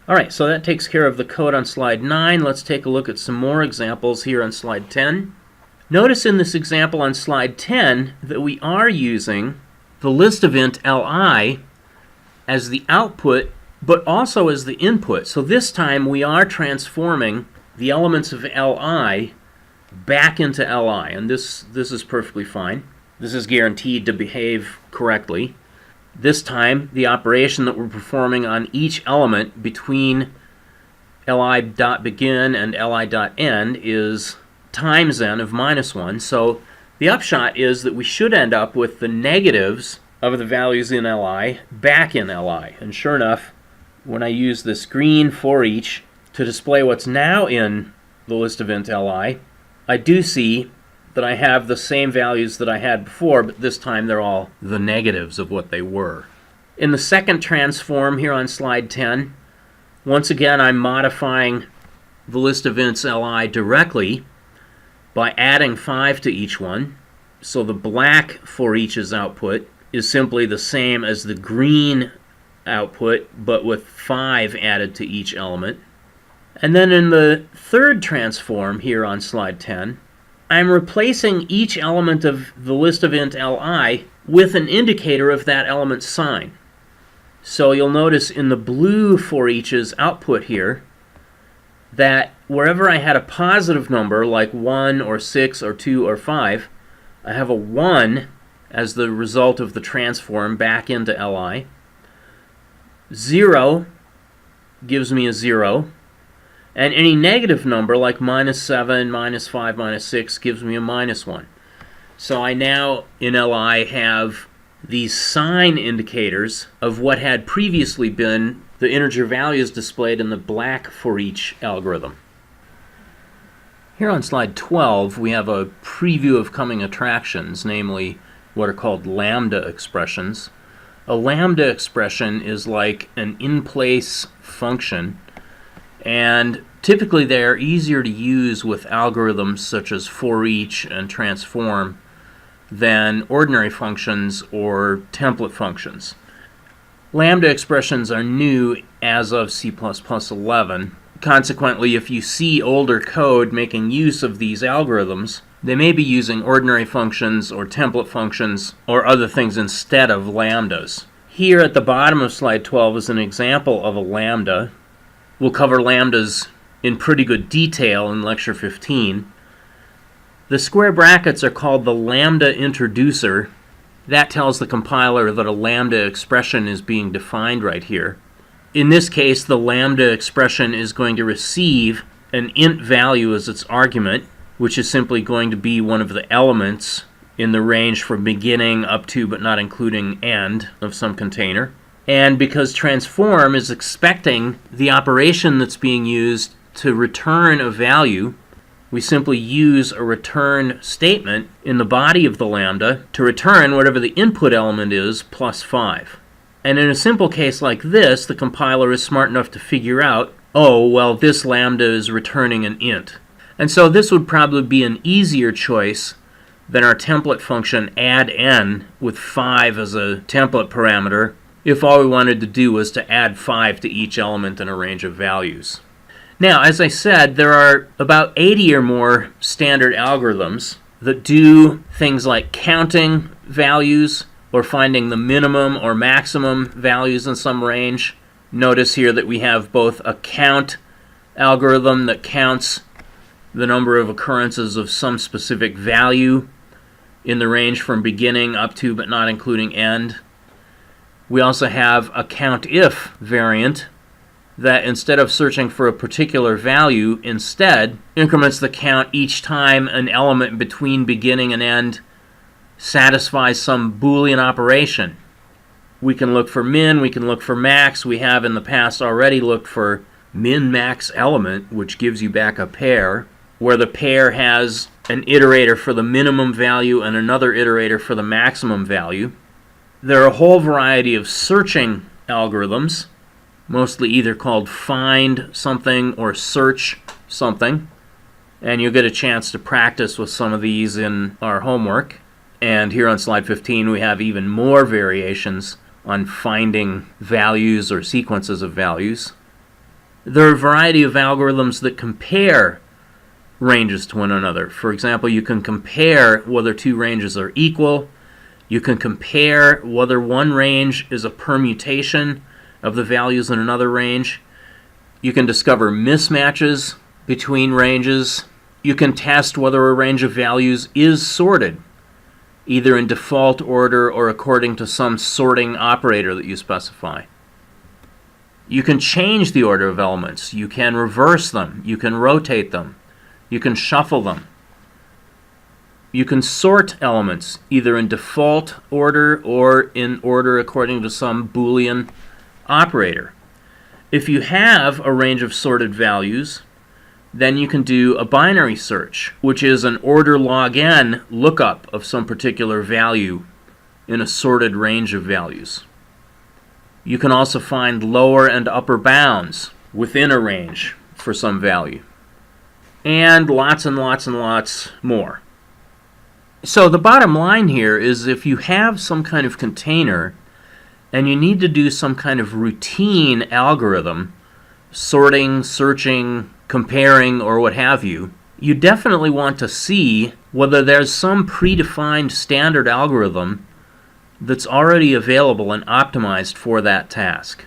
Alright, so that takes care of the code on slide 9. Let's take a look at some more examples here on slide 10. Notice in this example on slide 10 that we are using the list event Li as the output, but also as the input. So this time we are transforming the elements of Li back into Li, and this is perfectly fine. This is guaranteed to behave correctly. This time, the operation that we're performing on each element between li.begin and li.end is times n of -1. So the upshot is that we should end up with the negatives of the values in li back in li. And sure enough, when I use this green for each to display what's now in the list event li, I do see that I have the same values that I had before, but this time they're all the negatives of what they were. In the second transform here on slide 10, once again I'm modifying the list events Li directly by adding 5 to each one. So the black for each's output is simply the same as the green output, but with 5 added to each element. And then in the third transform here on slide 10, I'm replacing each element of the list event Li with an indicator of that element's sign. So you'll notice in the blue for each's output here that wherever I had a positive number like 1 or 6 or 2 or 5, I have a 1 as the result of the transform back into Li. 0 gives me a 0. And any negative number, like -7, -5, -6, gives me a -1. So I now, in Li, have these sign indicators of what had previously been the integer values displayed in the black for each algorithm. Here on slide 12, we have a preview of coming attractions, namely what are called lambda expressions. A lambda expression is like an in-place function, and typically they are easier to use with algorithms such as for each and transform than ordinary functions or template functions. Lambda expressions are new as of C++11. Consequently, if you see older code making use of these algorithms, they may be using ordinary functions or template functions or other things instead of lambdas. Here at the bottom of slide 12 is an example of a lambda. We'll cover lambdas in pretty good detail in lecture 15. The square brackets are called the lambda introducer. That tells the compiler that a lambda expression is being defined right here. In this case, the lambda expression is going to receive an int value as its argument, which is simply going to be one of the elements in the range from beginning up to but not including end of some container. And because transform is expecting the operation that's being used to return a value, we simply use a return statement in the body of the lambda to return whatever the input element is plus 5. And in a simple case like this, the compiler is smart enough to figure out, oh, well, this lambda is returning an int. And so this would probably be an easier choice than our template function addN with 5 as a template parameter if all we wanted to do was to add 5 to each element in a range of values. Now, as I said, there are about 80 or more standard algorithms that do things like counting values or finding the minimum or maximum values in some range. Notice here that we have both a count algorithm that counts the number of occurrences of some specific value in the range from beginning up to but not including end. We also have a COUNTIF variant that instead of searching for a particular value, instead increments the count each time an element between beginning and end satisfies some Boolean operation. We can look for min, we can look for max. We have in the past already looked for min-max element, which gives you back a pair, where the pair has an iterator for the minimum value and another iterator for the maximum value. There are a whole variety of searching algorithms, mostly either called find something or search something, and you'll get a chance to practice with some of these in our homework. And here on slide 15 we have even more variations on finding values or sequences of values. There are a variety of algorithms that compare ranges to one another. For example, you can compare whether two ranges are equal. You can compare whether one range is a permutation of the values in another range. You can discover mismatches between ranges. You can test whether a range of values is sorted, either in default order or according to some sorting operator that you specify. You can change the order of elements. You can reverse them. You can rotate them. You can shuffle them. You can sort elements either in default order or in order according to some Boolean operator. If you have a range of sorted values, then you can do a binary search, which is an order log n lookup of some particular value in a sorted range of values. You can also find lower and upper bounds within a range for some value. And lots and lots and lots more. So the bottom line here is if you have some kind of container and you need to do some kind of routine algorithm, sorting, searching, comparing, or what have you, you definitely want to see whether there's some predefined standard algorithm that's already available and optimized for that task.